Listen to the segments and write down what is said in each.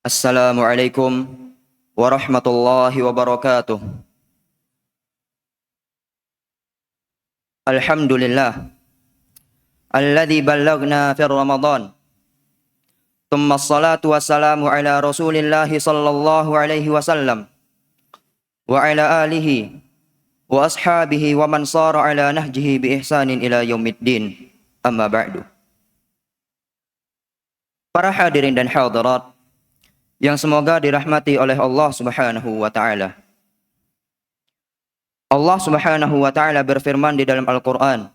Assalamualaikum warahmatullahi wabarakatuh. Alhamdulillah alladzi ballaghna fi Ramadan. Thumma assalatu wassalamu ala Rasulillah sallallahu alaihi wasallam wa ala alihi wa ashabihi wa man sara ala nahjihi bi ihsanin ila yaumiddin. Amma ba'du. Para hadirin dan hadirat yang semoga dirahmati oleh Allah Subhanahu wa taala. Allah Subhanahu wa taala berfirman di dalam Al-Qur'an,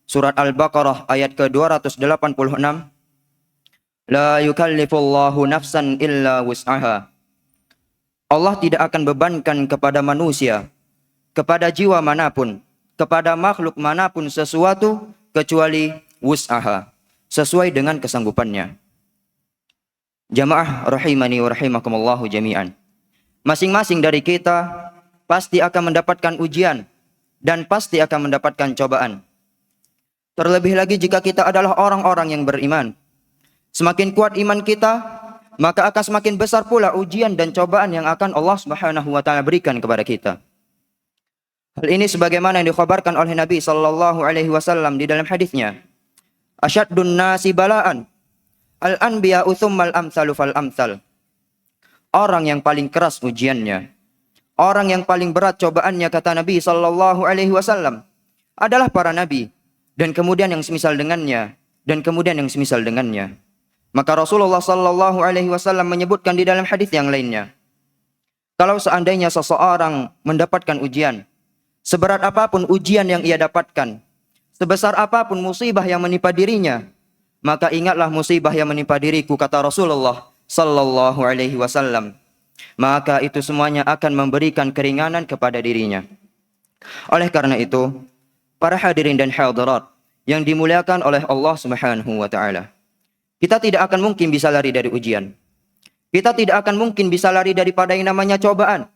surat Al-Baqarah ayat ke-286, La yukallifullahu nafsan illa wus'aha. Allah tidak akan bebankan kepada manusia, kepada jiwa manapun, kepada makhluk manapun sesuatu kecuali wus'aha, sesuai dengan kesanggupannya. Jamaah rahimani wa rahimakumullahu jami'an. Masing-masing dari kita pasti akan mendapatkan ujian dan pasti akan mendapatkan cobaan. Terlebih lagi jika kita adalah orang-orang yang beriman. Semakin kuat iman kita, maka akan semakin besar pula ujian dan cobaan yang akan Allah Subhanahu wa taala berikan kepada kita. Hal ini sebagaimana yang dikhabarkan oleh Nabi sallallahu alaihi wasallam di dalam hadisnya. Asyaddun nasi bala'an al-anbiya'u tsummal amsalu fal amsal. Orang yang paling keras ujiannya, orang yang paling berat cobaannya, kata Nabi sallallahu alaihi wasallam, adalah para nabi dan kemudian yang semisal dengannya dan kemudian yang semisal dengannya. Maka Rasulullah sallallahu alaihi wasallam menyebutkan di dalam hadis yang lainnya, kalau seandainya seseorang mendapatkan ujian, seberat apapun ujian yang ia dapatkan, sebesar apapun musibah yang menimpa dirinya, maka ingatlah musibah yang menimpa diriku, kata Rasulullah sallallahu alaihi wasallam. Maka itu semuanya akan memberikan keringanan kepada dirinya. Oleh karena itu, para hadirin dan hadirat yang dimuliakan oleh Allah Subhanahu wa taala, kita tidak akan mungkin bisa lari dari ujian. Kita tidak akan mungkin bisa lari daripada yang namanya cobaan.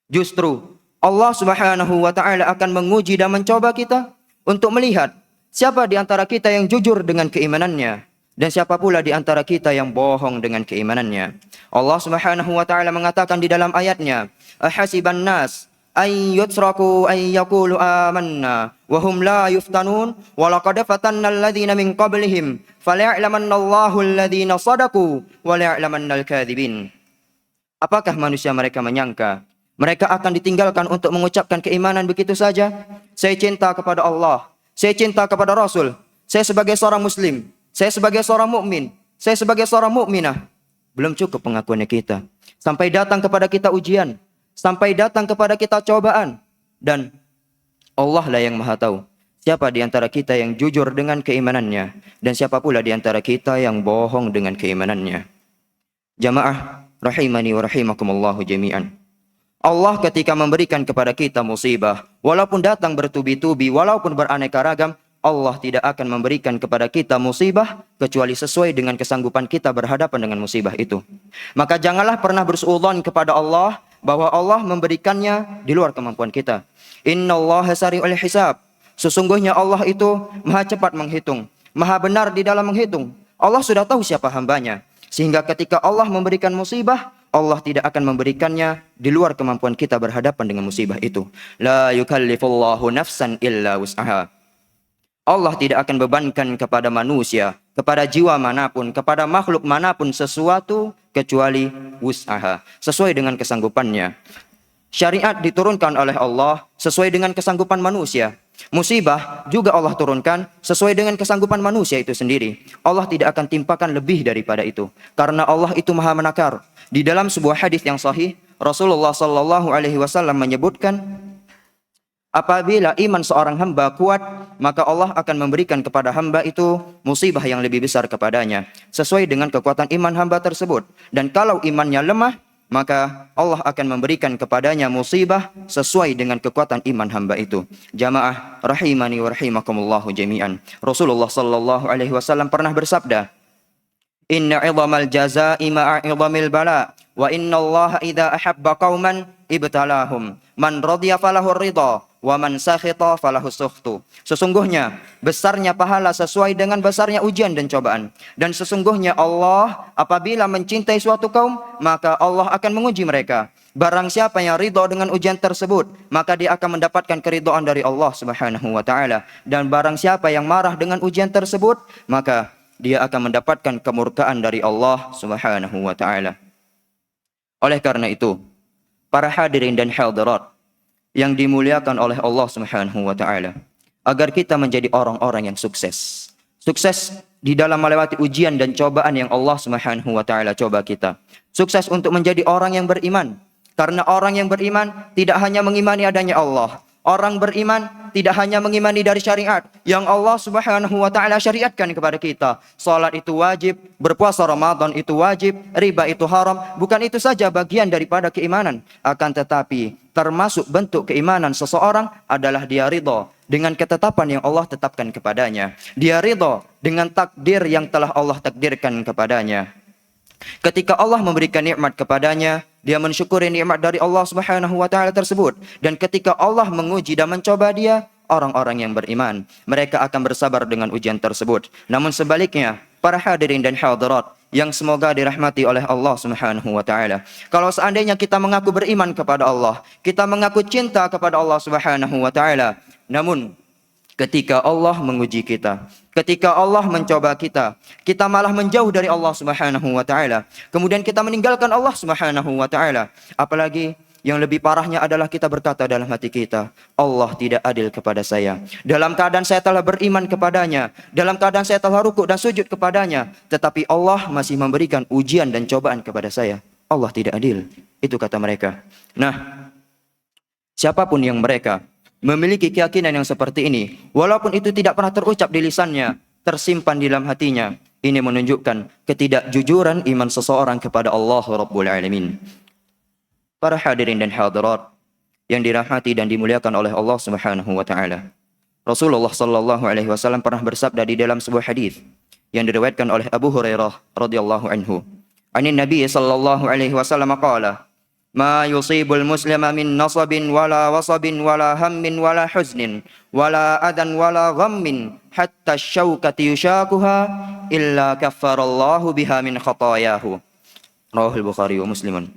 Justru Allah Subhanahu wa taala akan menguji dan mencoba kita untuk melihat siapa di antara kita yang jujur dengan keimanannya dan siapa pula di antara kita yang bohong dengan keimanannya. Allah Subhanahu wa taala mengatakan di dalam ayatnya, ahasiban nas ay yutraku ay yaqulu amanna wa hum la yuftanun wa laqad fatanna alladhina min qablihim falya'lamannallahu alladhina sadaqu wa la'lamannal kadzibin. Apakah manusia mereka menyangka mereka akan ditinggalkan untuk mengucapkan keimanan begitu saja? Saya cinta kepada Allah, saya cinta kepada Rasul, saya sebagai seorang muslim, saya sebagai seorang mukmin, saya sebagai seorang mukminah. Belum cukup pengakuannya kita. Sampai datang kepada kita ujian, sampai datang kepada kita cobaan. Dan Allah lah yang maha tahu siapa di antara kita yang jujur dengan keimanannya dan siapa pula di antara kita yang bohong dengan keimanannya. Jamaah rahimani wa rahimakumullahu jami'an. Allah ketika memberikan kepada kita musibah, walaupun datang bertubi-tubi, walaupun beraneka ragam, Allah tidak akan memberikan kepada kita musibah kecuali sesuai dengan kesanggupan kita berhadapan dengan musibah itu. Maka janganlah pernah bersuudzon kepada Allah bahwa Allah memberikannya di luar kemampuan kita. Innallaha sari'ul hisab. Sesungguhnya Allah itu maha cepat menghitung, maha benar di dalam menghitung. Allah sudah tahu siapa hambanya. Sehingga ketika Allah memberikan musibah, Allah tidak akan memberikannya di luar kemampuan kita berhadapan dengan musibah itu. La yukallifullahu nafsan illa wus'aha. Allah tidak akan bebankan kepada manusia, kepada jiwa manapun, kepada makhluk manapun sesuatu kecuali wus'aha, sesuai dengan kesanggupannya. Syariat diturunkan oleh Allah sesuai dengan kesanggupan manusia. Musibah juga Allah turunkan sesuai dengan kesanggupan manusia itu sendiri. Allah tidak akan timpakan lebih daripada itu, karena Allah itu maha menakar. Di dalam sebuah hadis yang sahih, Rasulullah sallallahu alaihi wasallam menyebutkan, apabila iman seorang hamba kuat, maka Allah akan memberikan kepada hamba itu musibah yang lebih besar kepadanya, sesuai dengan kekuatan iman hamba tersebut. Dan kalau imannya lemah, maka Allah akan memberikan kepadanya musibah sesuai dengan kekuatan iman hamba itu. Jamaah rahimani wa rahimakumullahu jami'an. Rasulullah sallallahu alaihi wasallam pernah bersabda, Inna 'idhamal jazaa'i ma'a 'idhamil bala wa inna Allah idza ahabba qauman ibtalahum man radiya falahu ridha wa man sakhita falahu sukhtu. Sesungguhnya besarnya pahala sesuai dengan besarnya ujian dan cobaan. Dan sesungguhnya Allah apabila mencintai suatu kaum, maka Allah akan menguji mereka. Barang siapa yang ridha dengan ujian tersebut, maka dia akan mendapatkan keridhaan dari Allah Subhanahu wa taala. Dan barang siapa yang marah dengan ujian tersebut, maka dia akan mendapatkan kemurkaan dari Allah Subhanahu wa taala. Oleh karena itu, para hadirin dan hadirat yang dimuliakan oleh Allah Subhanahu wa taala, agar kita menjadi orang-orang yang sukses. Sukses di dalam melewati ujian dan cobaan yang Allah Subhanahu wa taala coba kita. Sukses untuk menjadi orang yang beriman. Karena orang yang beriman tidak hanya mengimani adanya Allah. Orang beriman tidak hanya mengimani dari syariat yang Allah Subhanahu wa taala syariatkan kepada kita. Salat itu wajib, berpuasa Ramadan itu wajib, riba itu haram. Bukan itu saja bagian daripada keimanan, akan tetapi termasuk bentuk keimanan seseorang adalah dia ridha dengan ketetapan yang Allah tetapkan kepadanya. Dia ridha dengan takdir yang telah Allah takdirkan kepadanya. Ketika Allah memberikan nikmat kepadanya, dia mensyukuri nikmat dari Allah Subhanahu wa taala tersebut. Dan ketika Allah menguji dan mencoba dia, orang-orang yang beriman, mereka akan bersabar dengan ujian tersebut. Namun sebaliknya, para hadirin dan hadirat yang semoga dirahmati oleh Allah Subhanahu wa taala, kalau seandainya kita mengaku beriman kepada Allah, kita mengaku cinta kepada Allah Subhanahu wa taala, namun ketika Allah menguji kita, ketika Allah mencoba kita, kita malah menjauh dari Allah Subhanahu wa taala. Kemudian kita meninggalkan Allah Subhanahu wa taala. Apalagi yang lebih parahnya adalah kita berkata dalam hati kita, Allah tidak adil kepada saya. Dalam keadaan saya telah beriman kepadanya, dalam keadaan saya telah rukuk dan sujud kepadanya, tetapi Allah masih memberikan ujian dan cobaan kepada saya. Allah tidak adil. Itu kata mereka. Nah, siapapun yang mereka memiliki keyakinan yang seperti ini, walaupun itu tidak pernah terucap di lisannya, tersimpan di dalam hatinya, ini menunjukkan ketidakjujuran iman seseorang kepada Allah Rabbul Alamin. Para hadirin dan hadirat yang dirahmati dan dimuliakan oleh Allah Subhanahu wa taala, Rasulullah sallallahu alaihi wasallam pernah bersabda di dalam sebuah hadis yang diriwayatkan oleh Abu Hurairah radhiyallahu anhu. Anin Nabi sallallahu alaihi wasallam qala, ما يصيب المسلم من نصب ولا وصب ولا هم ولا حزن ولا أذى ولا غم حتى الشوكة يشاكها إلا كفر الله بها من خطاياه. رواه البخاري ومسلم.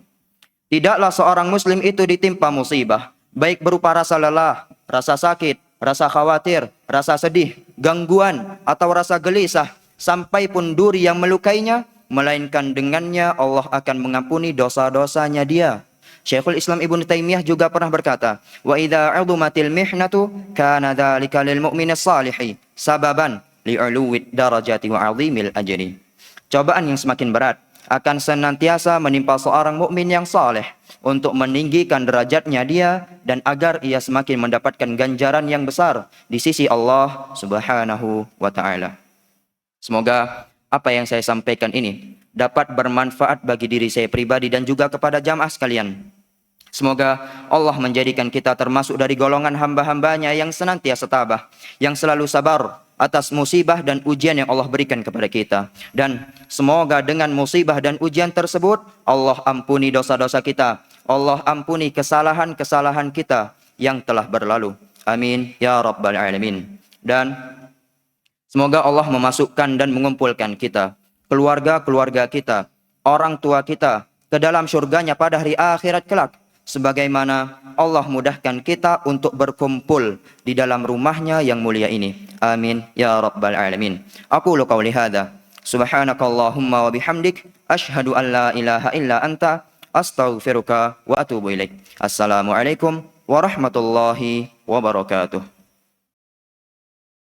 Tidaklah seorang muslim itu ditimpa musibah, baik berupa rasa lelah, rasa sakit, rasa khawatir, rasa sedih, gangguan atau rasa gelisah, sampai pun duri yang melukainya, melainkan dengannya Allah akan mengampuni dosa-dosanya dia. Syekhul Islam Ibnu Taimiyah juga pernah berkata, wa idza 'udhumatil mihnatu kana dzalika lil mu'minis salihi sababan li'uluwid darajati wa 'azimil ajri. Cobaan yang semakin berat akan senantiasa menimpa seorang mukmin yang saleh untuk meninggikan derajatnya dia dan agar ia semakin mendapatkan ganjaran yang besar di sisi Allah Subhanahu wa taala. Semoga apa yang saya sampaikan ini dapat bermanfaat bagi diri saya pribadi dan juga kepada jamaah sekalian. Semoga Allah menjadikan kita termasuk dari golongan hamba-hambanya yang senantiasa tabah, yang selalu sabar atas musibah dan ujian yang Allah berikan kepada kita. Dan semoga dengan musibah dan ujian tersebut, Allah ampuni dosa-dosa kita. Allah ampuni kesalahan-kesalahan kita yang telah berlalu. Amin ya Rabbal Alamin. Dan semoga Allah memasukkan dan mengumpulkan kita, keluarga-keluarga kita, orang tua kita ke dalam syurganya pada hari akhirat kelak. Sebagaimana Allah mudahkan kita untuk berkumpul di dalam rumahnya yang mulia ini. Amin ya Rabbal Alamin. Aqulu qawli hadha. Subhanakallahumma wa bihamdik. Ashhadu an la ilaha illa anta. Astaghfiruka wa atubu ilaik. Assalamualaikum warahmatullahi wabarakatuh.